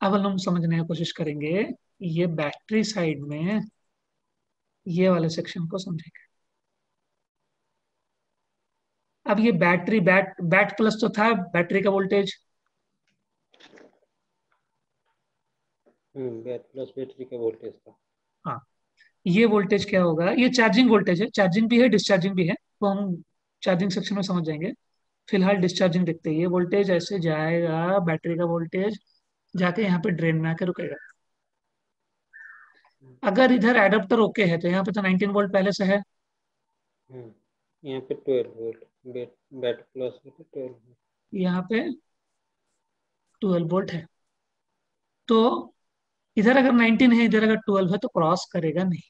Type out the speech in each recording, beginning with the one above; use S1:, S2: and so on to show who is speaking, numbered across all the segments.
S1: अब हम समझने की कोशिश करेंगे। ये बैटरी साइड में ये वाले सेक्शन को समझेंगे। अब ये बैटरी बैट प्लस तो था बैटरी का वोल्टेज।
S2: बैट प्लस बैटरी का वोल्टेज था।
S1: हाँ, ये वोल्टेज क्या होगा? ये चार्जिंग वोल्टेज है, चार्जिंग भी है डिस्चार्जिंग भी है, वो हम चार्जिंग सेक्शन में समझ जाएंगे। फिलहाल डिस्चार्जिंग देखते हैं। ये वोल्टेज ऐसे जाएगा, बैटरी का वोल्टेज जाके यहाँ पे ड्रेन में आके रुकेगा। अगर इधर एडाप्टर ओके है तो यहाँ पे तो 19 वोल्ट पहले से है।
S2: यहाँ पे 12 volt, bat bat plus 12 volt.
S1: यहाँ पे 12 वोल्ट है। तो इधर अगर 19 है, इधर अगर 12 है तो क्रॉस करेगा नहीं।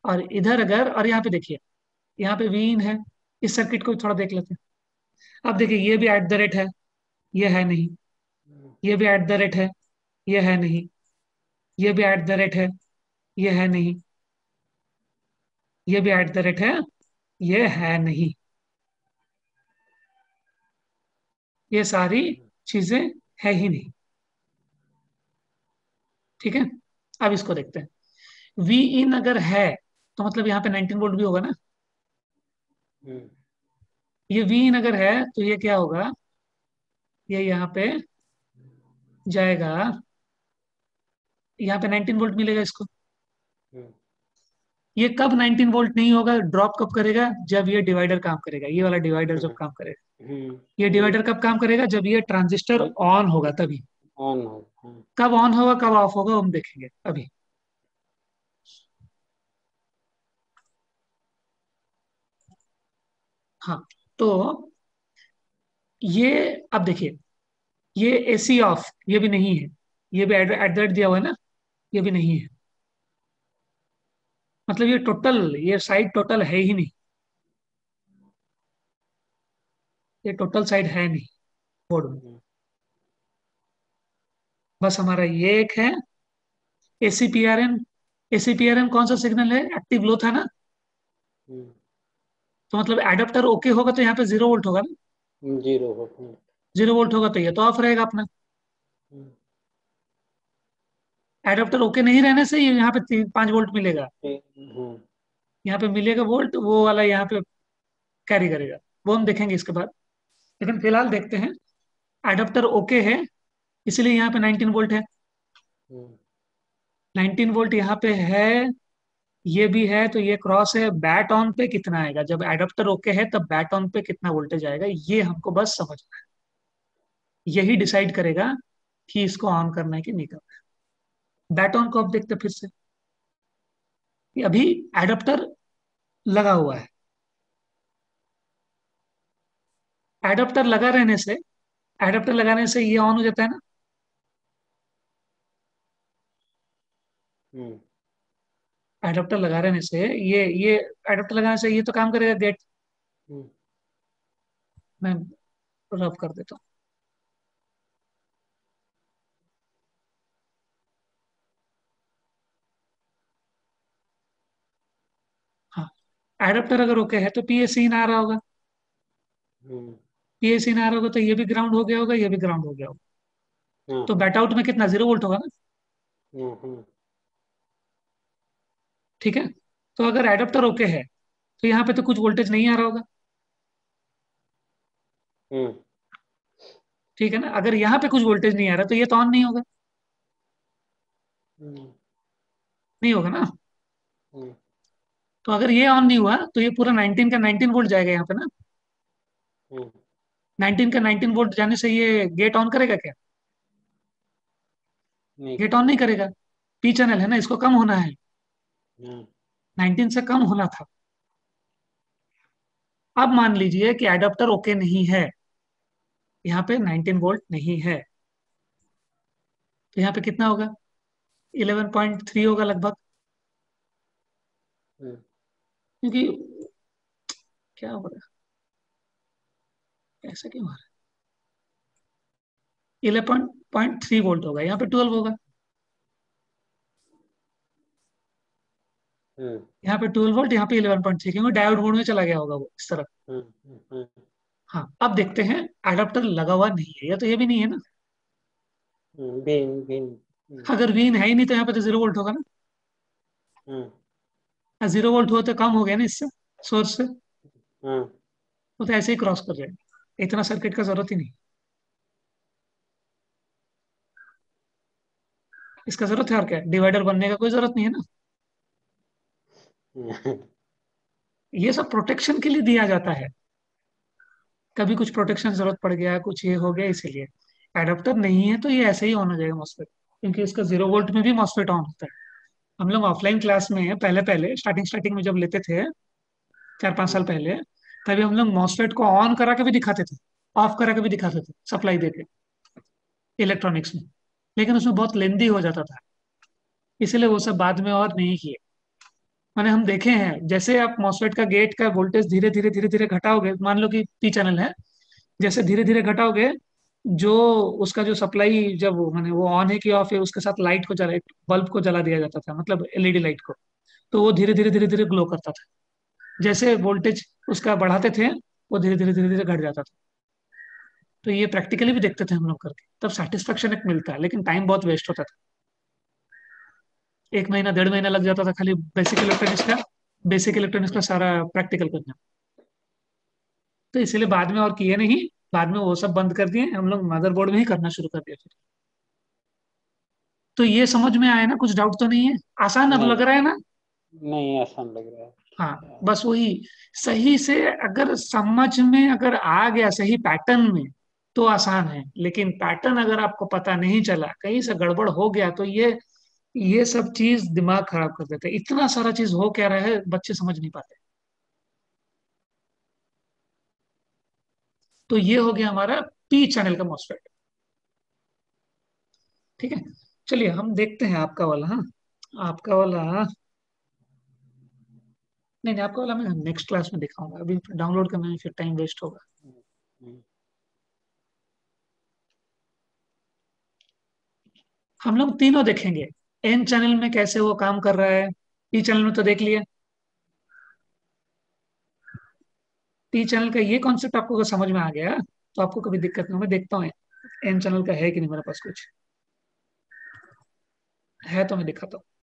S1: और इधर अगर, और यहाँ पे देखिए, यहाँ पे वी इन है। इस सर्किट को थोड़ा देख लेते हैं। अब देखिए, ये भी एट द रेट है, ये है नहीं। ये भी एट द रेट है, ये है नहीं। ये भी एट द रेट है, ये है नहीं। ये भी एट द रेट है, ये है नहीं। ये सारी चीजें है ही नहीं। ठीक है। अब इसको देखते हैं। वी इन अगर है तो मतलब यहाँ पे 19 वोल्ट भी होगा ना। ये वी इन अगर है तो ये क्या होगा? ये यहाँ पे जाएगा, यहाँ पे 19 वोल्ट मिलेगा इसको। ये कब 19 वोल्ट नहीं होगा, ड्रॉप कब करेगा? जब ये डिवाइडर काम करेगा, ये वाला डिवाइडर जब काम करेगा। ये डिवाइडर कब काम करेगा? जब ये ट्रांजिस्टर ऑन होगा तभी।
S2: ऑन हो।
S1: कब ऑन होगा कब ऑफ होगा हम देखेंगे अभी। हाँ, तो ये, अब देखिए, ये एसी ऑफ ये भी नहीं है। ये भी एट द रेट दिया हुआ है ना, ये भी नहीं है। मतलब ये टोटल, ये साइड टोटल है ही नहीं। ये टोटल साइड है नहीं बोर्ड में। बस हमारा ये एक है ACPRN। ACPRN कौन सा सिग्नल है? एक्टिव लो था ना। तो मतलब एडाप्टर ओके होगा तो यहाँ पे 0 वोल्ट होगा ना।
S2: 0 हो।
S1: 0 वोल्ट होगा तो ये तो ऑफ रहेगा अपना। एडाप्टर ओके नहीं रहने से ये यहाँ पे 5 वोल्ट मिलेगा। यहाँ पे मिलेगा वोल्ट, वो वाला यहाँ पे कैरी करेगा। वो हम देखेंगे इसके बाद। लेकिन फिलहाल देखते हैं। एडाप्टर ओके है, इसलिए यहाँ पे 19 वोल्ट है। 19 वोल्ट यहाँ पे है, ये भी है, तो ये क्रॉस है। बैट ऑन पे कितना आएगा? जब एडाप्टर ओके है तब बैट ऑन पे कितना वोल्टेज आएगा, ये हमको बस समझना है। यही डिसाइड करेगा कि इसको ऑन करना है कि नहीं करना है। बैट ऑन को अब देखते हैं फिर से। कि अभी एडाप्टर लगा हुआ है। एडाप्टर लगा रहने से, एडाप्टर लगाने से ये ऑन हो जाता है ना। एडाप्टर लगा रहने से ये एडाप्टर लगाने से ये तो काम करेगा गेट। मैं रब कर देता हूँ। हाँ, एडाप्टर अगर ओके है तो पीएससी ना आ रहा होगा। पीएससी ना आ रहा होगा तो ये भी ग्राउंड हो गया होगा, ये भी ग्राउंड हो गया होगा। तो बैट आउट में कितना? 0 वोल्ट होगा ना। ठीक है। तो अगर एडाप्टर ओके है तो यहाँ पे तो कुछ वोल्टेज नहीं आ रहा होगा। ठीक है ना। अगर यहाँ पे कुछ वोल्टेज नहीं आ रहा तो ये तो ऑन नहीं होगा। नहीं होगा ना। तो अगर ये ऑन नहीं हुआ तो ये पूरा 19 का 19 वोल्ट जाएगा यहाँ पे ना। 19 का 19 वोल्ट जाने से ये गेट ऑन करेगा क्या?
S2: नहीं
S1: गेट ऑन
S2: करेगा।
S1: नहीं करेगा। पी चैनल है ना, इसको कम होना है। 19 से कम होना था। अब मान लीजिए कि एडाप्टर ओके नहीं है, यहाँ पे 19 वोल्ट नहीं है, तो यहाँ पे कितना होगा? 11.3 होगा लगभग। क्योंकि क्या हो रहा है, ऐसा क्यों हो रहा है? 11.3 वोल्ट होगा, यहाँ पे 12 होगा। यहाँ पे 12 वोल्ट, यहाँ पे 11.3, क्योंकि डायोड मोड में चला गया होगा वो इस तरफ। हाँ, अब देखते हैं। एडाप्टर लगा हुआ नहीं है, या तो ये भी नहीं है ना।
S2: भिन्न भिन्न।
S1: अगर वीन है ही नहीं तो यहाँ पे तो 0 वोल्ट होगा ना।
S2: हाँ
S1: 0 वोल्ट हुआ तो कम हो गया ना इससे, सोर्स से।
S2: हाँ।
S1: वो तो ऐसे ही क्रॉस कर जाएगा, इतना सर्किट का जरूरत ही नहीं। इसका जरूरत है और क्या, डिवाइडर बनने का कोई जरूरत नहीं है ना। ये सब प्रोटेक्शन के लिए दिया जाता है, कभी कुछ प्रोटेक्शन जरूरत पड़ गया, कुछ ये हो गया, इसीलिए। एडाप्टर नहीं है तो ये ऐसे ही ऑन हो जाएगा मॉसफेट, क्योंकि इसका 0 वोल्ट में भी मॉसफेट ऑन होता है। हम लोग ऑफलाइन क्लास में पहले पहले स्टार्टिंग स्टार्टिंग में जब लेते थे, 4-5 साल पहले, तभी हम लोग मॉसफेट को ऑन करा के भी दिखाते थे, ऑफ करा के भी दिखाते थे सप्लाई देके, इलेक्ट्रॉनिक्स में। लेकिन उसमें बहुत लेंदी हो जाता था, इसीलिए वो सब बाद में और नहीं किए। मैंने हम देखे हैं, जैसे आप मॉसफेट का गेट का वोल्टेज धीरे धीरे घटाओगे, मान लो कि पी चैनल है, जैसे धीरे धीरे घटाओगे, जो उसका जो सप्लाई, जब मैंने वो ऑन है कि ऑफ है, उसके साथ लाइट को जला, बल्ब को जला दिया जाता था, मतलब एलईडी लाइट को, तो वो धीरे धीरे ग्लो करता था। जैसे वोल्टेज उसका बढ़ाते थे, वो धीरे धीरे घट जाता था। तो ये प्रैक्टिकली भी देखते थे हम लोग करके, तब सेटिस्फेक्शन एक मिलता है, लेकिन टाइम बहुत वेस्ट होता था। 1 महीना 1.5 महीना लग जाता था खाली बेसिक इलेक्ट्रॉनिक्स का सारा प्रैक्टिकल करने में। तो इसीलिए बाद में और किए नहीं, बाद में वो सब बंद कर दिए, हम लोग मदरबोर्ड में ही करना शुरू कर दिया फिर। तो ये समझ में आया ना, कुछ डाउट तो नहीं है, आसान अब
S2: नहीं
S1: लग रहा है ना।
S2: नहीं, आसान लग रहा
S1: हाँ,
S2: है।
S1: बस वही, सही से अगर समझ में अगर आ गया सही पैटर्न में, तो आसान है। लेकिन पैटर्न अगर आपको पता नहीं चला, कहीं से गड़बड़ हो गया, तो ये सब चीज दिमाग खराब कर देते हैं। इतना सारा चीज हो क्या रहा है, बच्चे समझ नहीं पाते। तो ये हो गया हमारा पी चैनल का मॉसफेट। ठीक है, चलिए हम देखते हैं आपका वाला। हाँ, आपका वाला नहीं नहीं, आपका वाला मैं नेक्स्ट क्लास में दिखाऊंगा, अभी डाउनलोड करने में फिर टाइम वेस्ट होगा।
S2: हम्म,
S1: हम लोग तीनों देखेंगे, एन चैनल में कैसे वो काम कर रहा है, पी चैनल में तो देख लिए। पी चैनल का ये कॉन्सेप्ट आपको अगर समझ में आ गया, तो आपको कभी दिक्कत नहीं। मैं देखता हूँ एन चैनल का है कि नहीं मेरे पास कुछ, है तो मैं दिखाता हूँ।